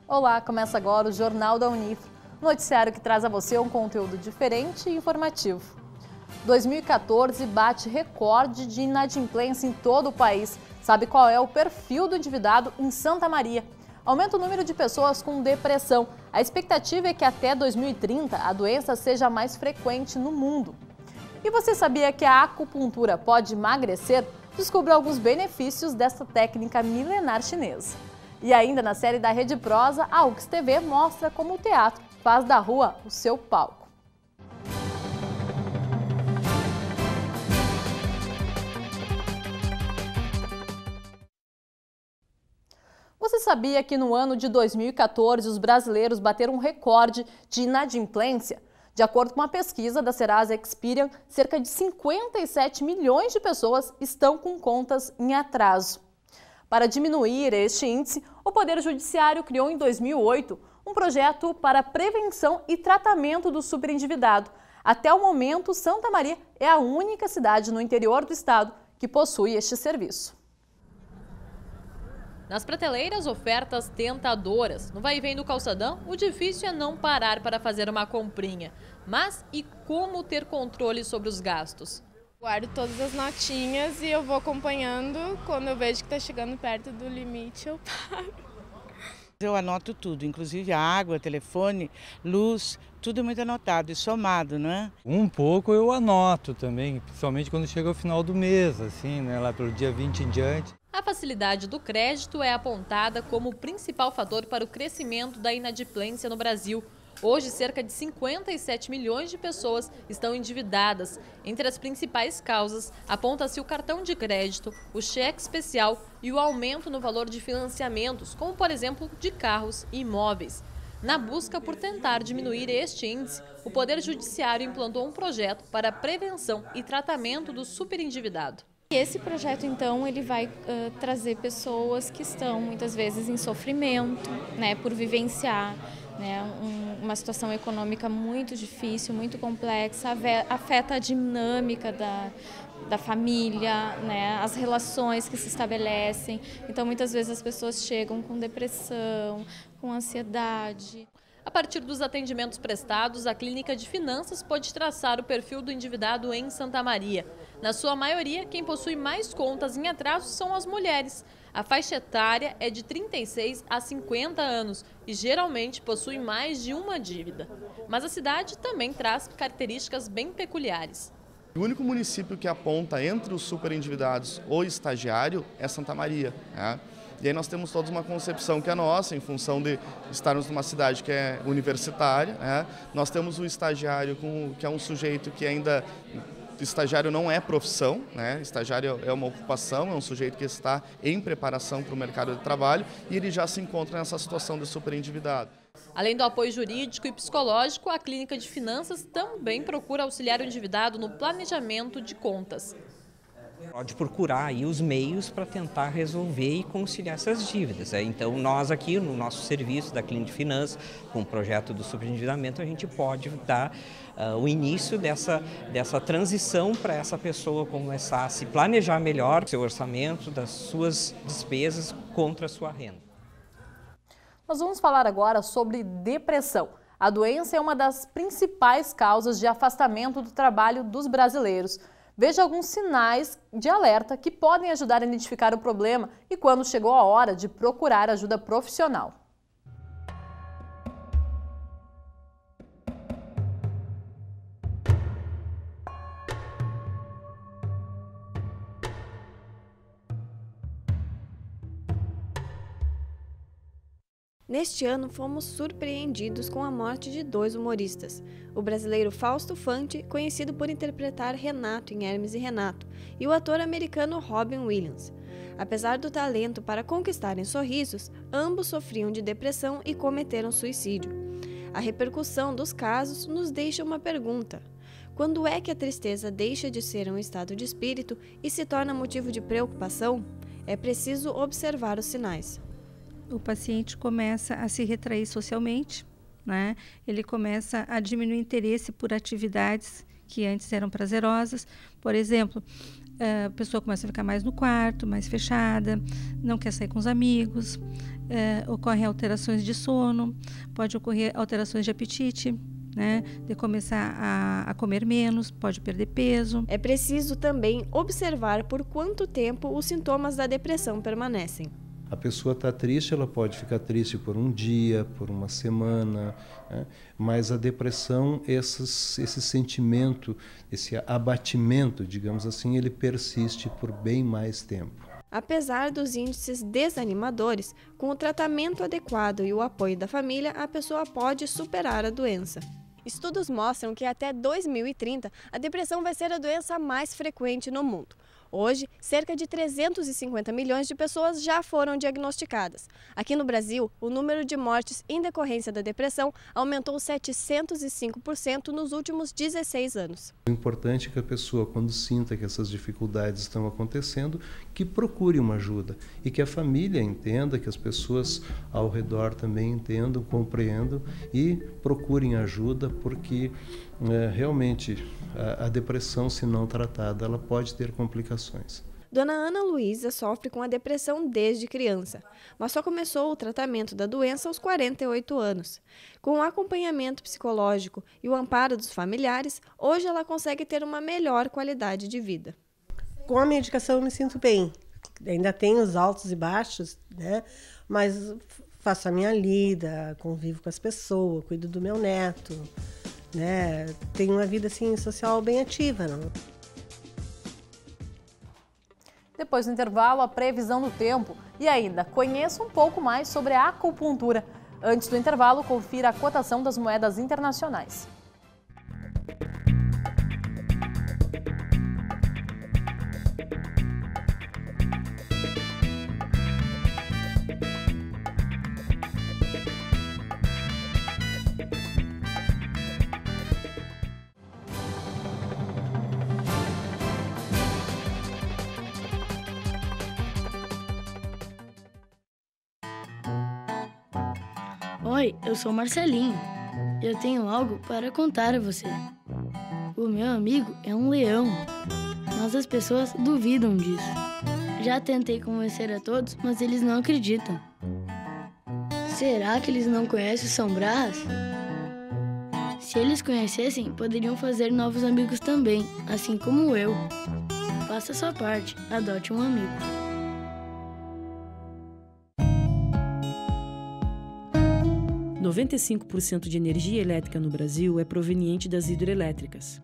Olá, começa agora o Jornal da Unifro, noticiário que traz a você um conteúdo diferente e informativo. 2014 bate recorde de inadimplência em todo o país. Sabe qual é o perfil do endividado em Santa Maria? Aumenta o número de pessoas com depressão. A expectativa é que até 2030 a doença seja mais frequente no mundo. E você sabia que a acupuntura pode emagrecer? Descubra alguns benefícios desta técnica milenar chinesa. E ainda na série da Rede Prosa, a UX TV mostra como o teatro faz da rua o seu palco. Você sabia que no ano de 2014 os brasileiros bateram um recorde de inadimplência? De acordo com uma pesquisa da Serasa Experian, cerca de 57 milhões de pessoas estão com contas em atraso. Para diminuir este índice, o Poder Judiciário criou em 2008 um projeto para prevenção e tratamento do superendividado. Até o momento, Santa Maria é a única cidade no interior do estado que possui este serviço. Nas prateleiras, ofertas tentadoras. No vai e vem do calçadão, o difícil é não parar para fazer uma comprinha. Mas e como ter controle sobre os gastos? Guardo todas as notinhas e eu vou acompanhando. Quando eu vejo que está chegando perto do limite, eu paro. Eu anoto tudo, inclusive a água, telefone, luz, tudo é muito anotado e somado, não é? Um pouco eu anoto também, principalmente quando chega ao final do mês, assim, né, lá pelo dia 20 em diante. A facilidade do crédito é apontada como o principal fator para o crescimento da inadimplência no Brasil. Hoje, cerca de 57 milhões de pessoas estão endividadas. Entre as principais causas, aponta-se o cartão de crédito, o cheque especial e o aumento no valor de financiamentos, como, por exemplo, de carros e imóveis. Na busca por tentar diminuir este índice, o Poder Judiciário implantou um projeto para a prevenção e tratamento do superendividado. Esse projeto, então, ele vai trazer pessoas que estão, muitas vezes, em sofrimento, né, por vivenciar, né, uma situação econômica muito difícil, muito complexa, afeta a dinâmica da família, né, as relações que se estabelecem. Então, muitas vezes as pessoas chegam com depressão, com ansiedade. A partir dos atendimentos prestados, a Clínica de Finanças pode traçar o perfil do endividado em Santa Maria. Na sua maioria, quem possui mais contas em atraso são as mulheres. A faixa etária é de 36 a 50 anos e geralmente possui mais de uma dívida. Mas a cidade também traz características bem peculiares. O único município que aponta entre os superendividados o estagiário é Santa Maria, né? E aí nós temos toda uma concepção que é nossa, em função de estarmos numa cidade que é universitária, né? Nós temos o estagiário, que é um sujeito que ainda... Estagiário não é profissão, né? Estagiário é uma ocupação, é um sujeito que está em preparação para o mercado de trabalho e ele já se encontra nessa situação de superendividado. Além do apoio jurídico e psicológico, a Clínica de Finanças também procura auxiliar o endividado no planejamento de contas. Pode procurar aí os meios para tentar resolver e conciliar essas dívidas. Então, nós aqui no nosso serviço da Clínica de Finanças, com o projeto do superendividamento, a gente pode dar o início dessa transição para essa pessoa começar a se planejar melhor o seu orçamento, das suas despesas contra a sua renda. Nós vamos falar agora sobre depressão. A doença é uma das principais causas de afastamento do trabalho dos brasileiros. Veja alguns sinais de alerta que podem ajudar a identificar o problema e quando chegou a hora de procurar ajuda profissional. Neste ano, fomos surpreendidos com a morte de 2 humoristas. O brasileiro Fausto Fante, conhecido por interpretar Renato em Hermes e Renato, e o ator americano Robin Williams. Apesar do talento para conquistarem sorrisos, ambos sofriam de depressão e cometeram suicídio. A repercussão dos casos nos deixa uma pergunta: quando é que a tristeza deixa de ser um estado de espírito e se torna motivo de preocupação? É preciso observar os sinais. O paciente começa a se retrair socialmente, né? Ele começa a diminuir o interesse por atividades que antes eram prazerosas. Por exemplo, a pessoa começa a ficar mais no quarto, mais fechada, não quer sair com os amigos, ocorrem alterações de sono, pode ocorrer alterações de apetite, né, de começar a comer menos, pode perder peso. É preciso também observar por quanto tempo os sintomas da depressão permanecem. A pessoa está triste, ela pode ficar triste por um dia, por uma semana, né? Mas a depressão, esse sentimento, esse abatimento, digamos assim, ele persiste por bem mais tempo. Apesar dos índices desanimadores, com o tratamento adequado e o apoio da família, a pessoa pode superar a doença. Estudos mostram que até 2030 a depressão vai ser a doença mais frequente no mundo. Hoje, cerca de 350 milhões de pessoas já foram diagnosticadas. Aqui no Brasil, o número de mortes em decorrência da depressão aumentou 705% nos últimos 16 anos. O importante é que a pessoa, quando sinta que essas dificuldades estão acontecendo, que procure uma ajuda e que a família entenda, que as pessoas ao redor também entendam, compreendam e procurem ajuda, porque realmente a depressão, se não tratada, ela pode ter complicações. Dona Ana Luísa sofre com a depressão desde criança, mas só começou o tratamento da doença aos 48 anos. Com o acompanhamento psicológico e o amparo dos familiares, hoje ela consegue ter uma melhor qualidade de vida. Com a medicação eu me sinto bem. Ainda tenho os altos e baixos, né? Mas faço a minha lida, convivo com as pessoas, cuido do meu neto, né? Tenho uma vida assim, social bem ativa, não? Depois do intervalo, a previsão do tempo e ainda conheça um pouco mais sobre a acupuntura. Antes do intervalo, confira a cotação das moedas internacionais. Oi, eu sou Marcelinho. Eu tenho algo para contar a você. O meu amigo é um leão, mas as pessoas duvidam disso. Já tentei convencer a todos, mas eles não acreditam. Será que eles não conhecem o São Brás? Se eles conhecessem, poderiam fazer novos amigos também, assim como eu. Faça a sua parte, adote um amigo. – 95% de energia elétrica no Brasil é proveniente das hidrelétricas.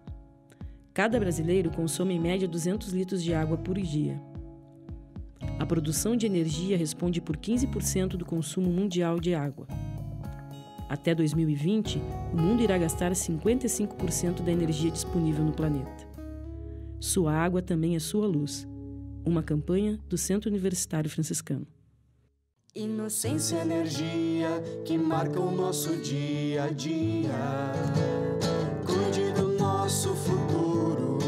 Cada brasileiro consome em média 200 litros de água por dia. A produção de energia responde por 15% do consumo mundial de água. Até 2020, o mundo irá gastar 55% da energia disponível no planeta. Sua água também é sua luz. Uma campanha do Centro Universitário Franciscano. Inocência e energia que marcam o nosso dia a dia. Cuide do nosso futuro,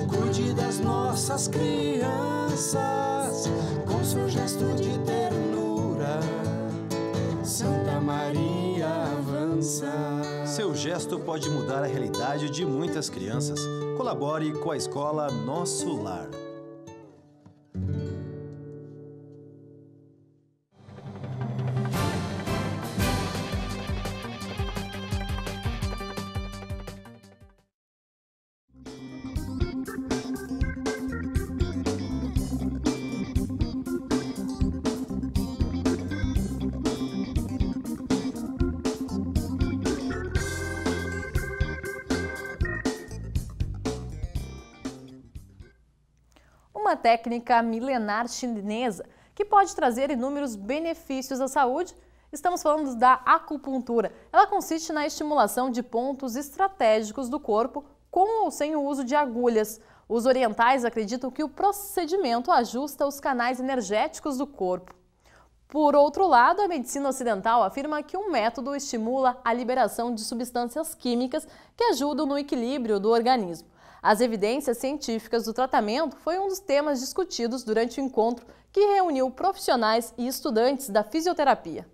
cuide das nossas crianças, com seu gesto de ternura, Santa Maria avança. Seu gesto pode mudar a realidade de muitas crianças. Colabore com a escola Nosso Lar. Uma técnica milenar chinesa que pode trazer inúmeros benefícios à saúde. Estamos falando da acupuntura. Ela consiste na estimulação de pontos estratégicos do corpo com ou sem o uso de agulhas. Os orientais acreditam que o procedimento ajusta os canais energéticos do corpo. Por outro lado, a medicina ocidental afirma que o método estimula a liberação de substâncias químicas que ajudam no equilíbrio do organismo. As evidências científicas do tratamento foi um dos temas discutidos durante o encontro que reuniu profissionais e estudantes da fisioterapia.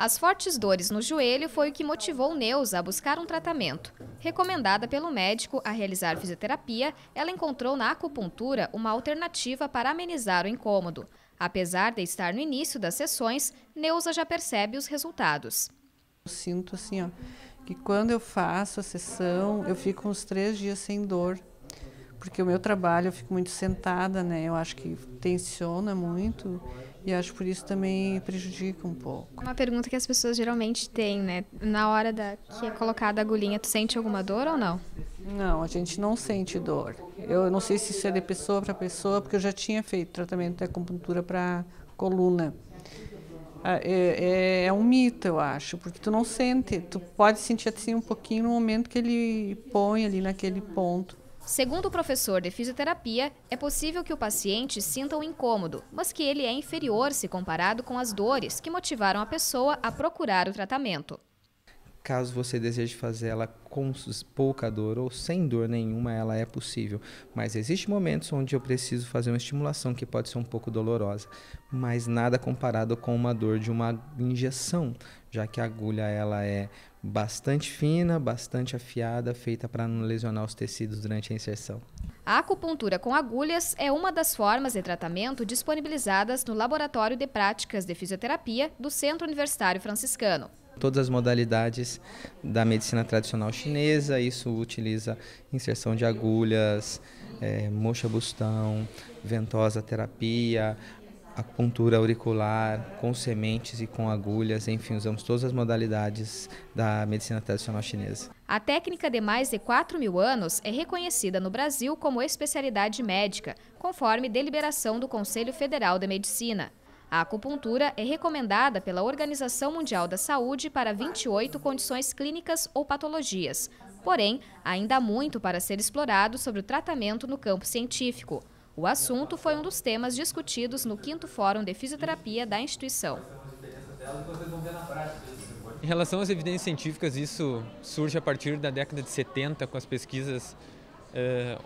As fortes dores no joelho foi o que motivou Neuza a buscar um tratamento. Recomendada pelo médico a realizar fisioterapia, ela encontrou na acupuntura uma alternativa para amenizar o incômodo. Apesar de estar no início das sessões, Neuza já percebe os resultados. Eu sinto assim, ó, que quando eu faço a sessão, eu fico uns 3 dias sem dor. Porque o meu trabalho, eu fico muito sentada, né? Eu acho que tensiona muito e acho por isso também prejudica um pouco. Uma pergunta que as pessoas geralmente têm, né? Na hora que é colocada a agulhinha, tu sente alguma dor ou não? Não, a gente não sente dor. Eu não sei se isso é de pessoa para pessoa, porque eu já tinha feito tratamento de acupuntura para coluna. É um mito, eu acho, porque tu não sente. Tu pode sentir assim um pouquinho no momento que ele põe ali naquele ponto. Segundo o professor de fisioterapia, é possível que o paciente sinta um incômodo, mas que ele é inferior se comparado com as dores que motivaram a pessoa a procurar o tratamento. Caso você deseje fazer ela com pouca dor ou sem dor nenhuma, ela é possível. Mas existem momentos onde eu preciso fazer uma estimulação que pode ser um pouco dolorosa, mas nada comparado com uma dor de uma injeção, já que a agulha ela é bastante fina, bastante afiada, feita para não lesionar os tecidos durante a inserção. A acupuntura com agulhas é uma das formas de tratamento disponibilizadas no Laboratório de Práticas de Fisioterapia do Centro Universitário Franciscano. Todas as modalidades da medicina tradicional chinesa, isso utiliza inserção de agulhas, moxa-bustão, ventosa terapia, acupuntura auricular, com sementes e com agulhas, enfim, usamos todas as modalidades da medicina tradicional chinesa. A técnica de mais de 4.000 anos é reconhecida no Brasil como especialidade médica, conforme deliberação do Conselho Federal de Medicina. A acupuntura é recomendada pela Organização Mundial da Saúde para 28 condições clínicas ou patologias. Porém, ainda há muito para ser explorado sobre o tratamento no campo científico. O assunto foi um dos temas discutidos no 5º Fórum de Fisioterapia da instituição. Em relação às evidências científicas, isso surge a partir da década de 70 com as pesquisas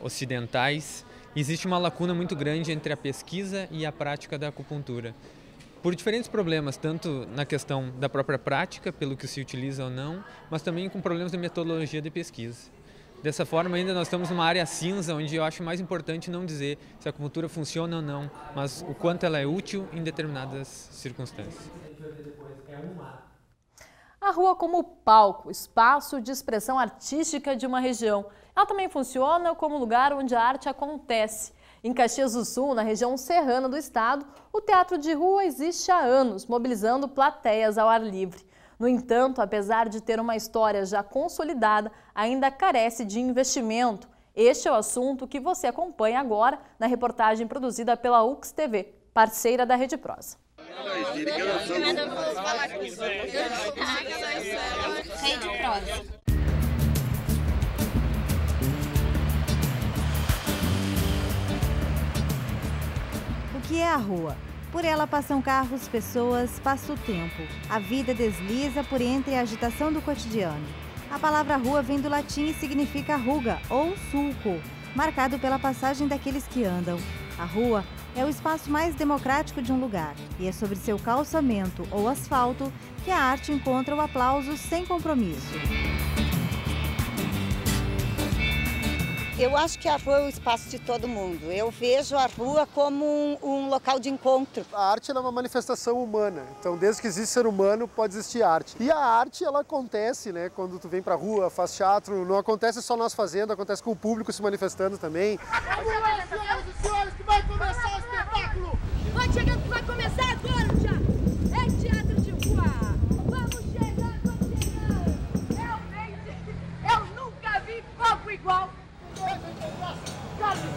ocidentais. Existe uma lacuna muito grande entre a pesquisa e a prática da acupuntura, por diferentes problemas, tanto na questão da própria prática, pelo que se utiliza ou não, mas também com problemas de metodologia de pesquisa. Dessa forma, ainda nós estamos numa área cinza, onde eu acho mais importante não dizer se a acupuntura funciona ou não, mas o quanto ela é útil em determinadas circunstâncias. A rua como palco, espaço de expressão artística de uma região. Ela também funciona como lugar onde a arte acontece. Em Caxias do Sul, na região serrana do estado, o teatro de rua existe há anos, mobilizando plateias ao ar livre. No entanto, apesar de ter uma história já consolidada, ainda carece de investimento. Este é o assunto que você acompanha agora na reportagem produzida pela UX TV, parceira da Rede Prosa. Rede Prosa. O que é a rua? Por ela passam carros, pessoas, passa o tempo. A vida desliza por entre a agitação do cotidiano. A palavra rua vem do latim e significa ruga ou sulco, marcado pela passagem daqueles que andam. A rua é o espaço mais democrático de um lugar e é sobre seu calçamento ou asfalto que a arte encontra o aplauso sem compromisso. Eu acho que a rua é o espaço de todo mundo. Eu vejo a rua como um local de encontro. A arte é uma manifestação humana, então desde que existe ser humano pode existir arte. E a arte ela acontece, né? Quando tu vem pra rua, faz teatro, não acontece só nós fazendo, acontece com o público se manifestando também. Senhoras e senhores, que vai começar o espetáculo! Vai chegando que vai começar agora já! É teatro de rua! Vamos chegando, vamos chegando! Realmente, eu nunca vi palco igual!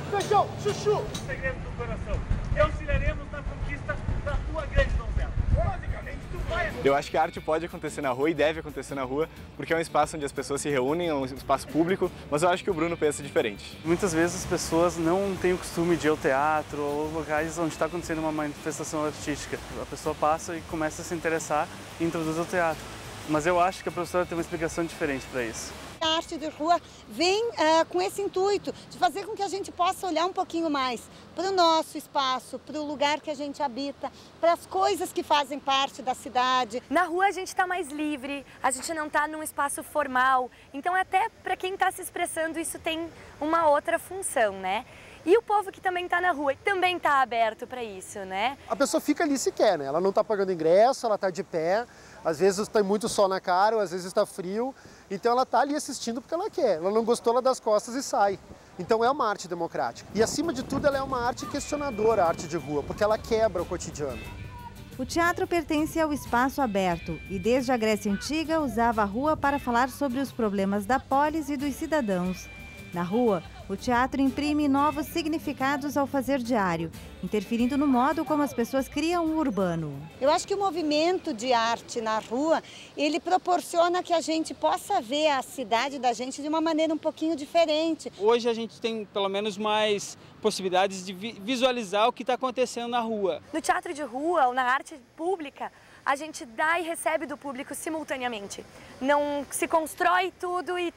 Feijão, chuchu! Segredo do coração. Te auxiliaremos na conquista da tua grande donzela. Basicamente, tu vai... Eu acho que a arte pode acontecer na rua e deve acontecer na rua, porque é um espaço onde as pessoas se reúnem, é um espaço público, mas eu acho que o Bruno pensa diferente. Muitas vezes as pessoas não têm o costume de ir ao teatro ou locais onde está acontecendo uma manifestação artística. A pessoa passa e começa a se interessar e introduz ao teatro. Mas eu acho que a professora tem uma explicação diferente para isso. A arte de rua vem com esse intuito de fazer com que a gente possa olhar um pouquinho mais para o nosso espaço, para o lugar que a gente habita, para as coisas que fazem parte da cidade. Na rua a gente está mais livre, a gente não está num espaço formal, então até para quem está se expressando isso tem uma outra função, né? E o povo que também está na rua também está aberto para isso, né? A pessoa fica ali se quer, né? Ela não está pagando ingresso, ela está de pé, às vezes tem muito sol na cara, às vezes está frio, então ela está ali assistindo porque ela quer. Ela não gostou, ela dá as costas e sai. Então é uma arte democrática. E acima de tudo ela é uma arte questionadora, a arte de rua, porque ela quebra o cotidiano. O teatro pertence ao espaço aberto e desde a Grécia Antiga usava a rua para falar sobre os problemas da polis e dos cidadãos. Na rua, o teatro imprime novos significados ao fazer diário, interferindo no modo como as pessoas criam o urbano. Eu acho que o movimento de arte na rua, ele proporciona que a gente possa ver a cidade da gente de uma maneira um pouquinho diferente. Hoje a gente tem pelo menos mais possibilidades de visualizar o que está acontecendo na rua. No teatro de rua ou na arte pública, a gente dá e recebe do público simultaneamente. Não se constrói tudo e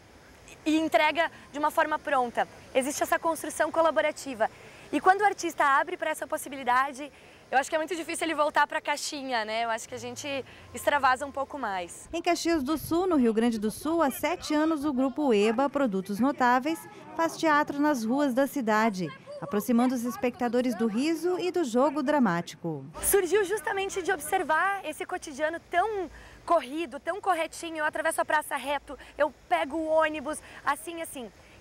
entrega de uma forma pronta. Existe essa construção colaborativa. E quando o artista abre para essa possibilidade, eu acho que é muito difícil ele voltar para a caixinha, né? Eu acho que a gente extravasa um pouco mais. Em Caxias do Sul, no Rio Grande do Sul, há 7 anos o grupo EBA, Produtos Notáveis, faz teatro nas ruas da cidade, aproximando os espectadores do riso e do jogo dramático. Surgiu justamente de observar esse cotidiano tão corrido, tão corretinho. Eu atravesso a praça reto, eu pego o ônibus, assim.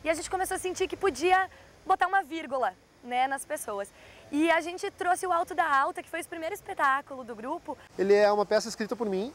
E a gente começou a sentir que podia botar uma vírgula, né, nas pessoas. E a gente trouxe o Alto da Alta, que foi o primeiro espetáculo do grupo. Ele é uma peça escrita por mim,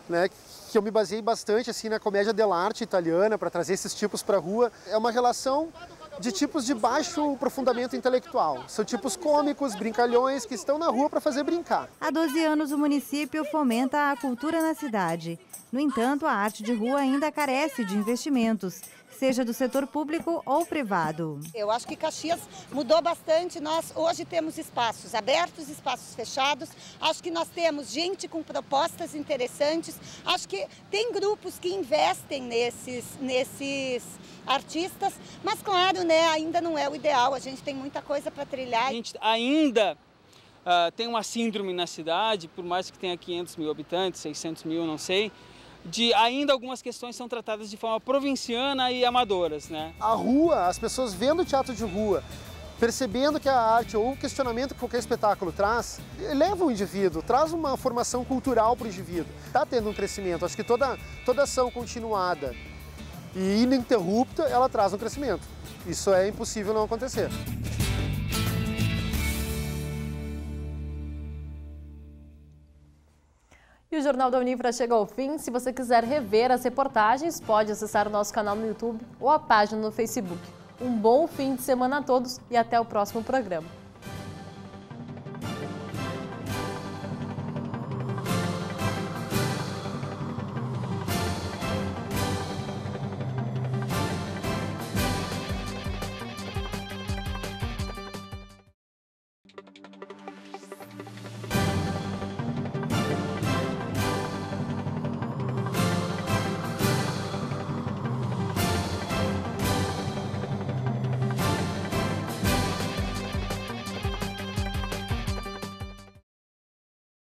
né, que eu me baseei bastante assim, na comédia dell'arte italiana para trazer esses tipos para a rua. É uma relação de tipos de baixo aprofundamento intelectual. São tipos cômicos, brincalhões, que estão na rua para fazer brincar. Há 12 anos o município fomenta a cultura na cidade. No entanto, a arte de rua ainda carece de investimentos, seja do setor público ou privado. Eu acho que Caxias mudou bastante. Nós hoje temos espaços abertos, espaços fechados. Acho que nós temos gente com propostas interessantes. Acho que tem grupos que investem nesses artistas, mas claro, né, ainda não é o ideal. A gente tem muita coisa para trilhar. A gente ainda tem uma síndrome na cidade, por mais que tenha 500 mil habitantes, 600 mil, não sei, de ainda algumas questões são tratadas de forma provinciana e amadoras, né? A rua, as pessoas vendo o teatro de rua, percebendo que a arte ou o questionamento que qualquer espetáculo traz, eleva o indivíduo, traz uma formação cultural para o indivíduo. Está tendo um crescimento. Acho que toda ação continuada e ininterrupta, ela traz um crescimento. Isso é impossível não acontecer. E o Jornal da Unifra chega ao fim. Se você quiser rever as reportagens, pode acessar o nosso canal no YouTube ou a página no Facebook. Um bom fim de semana a todos e até o próximo programa.